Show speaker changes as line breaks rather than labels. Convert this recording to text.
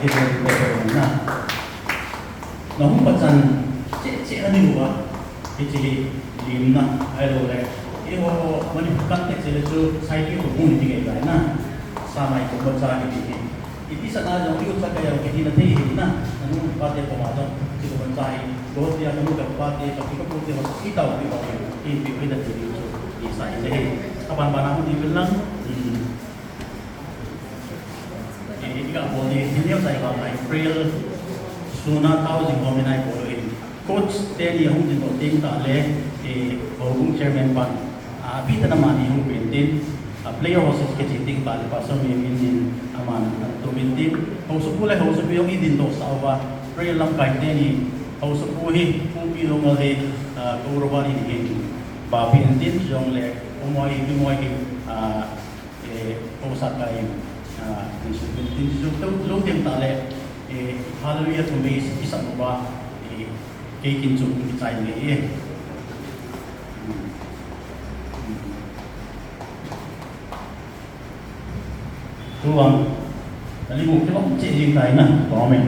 cái điều đó là nó không có chân chế anh đi qua cái chỉ lim na ai rồi đấy cái họ mình cắt cái chỉ là cho sai cái của mình thì cái na sa mai cũng bắt ra cái ini sana jauh itu saya yang kita nanti na anu partai pemajam itu mencari bahwa dia akan mudah partai tapi kemudian masuk kita di bawah ini beda jadi di saya ini kapan aku dibilang ini tidak boleh ini saya kalau April sunat tahu sih kalau naik boleh coach tadi yang mungkin kalau tim tak leh hubung chairman pan abi tanam mani yang penting player hoses kecinting tali pasal memilih aman tu bintin hoses pula hoses yang idin tu sahaja player lam kait ni hoses puhi pupi longal he korban ini bapi bintin jong le umai hoses kait bintin jong tu long tim tali hallelujah tu mes bisa berubah kekin jong kita ini tuang, tadi mungkin orang cek yang lain lah, komen.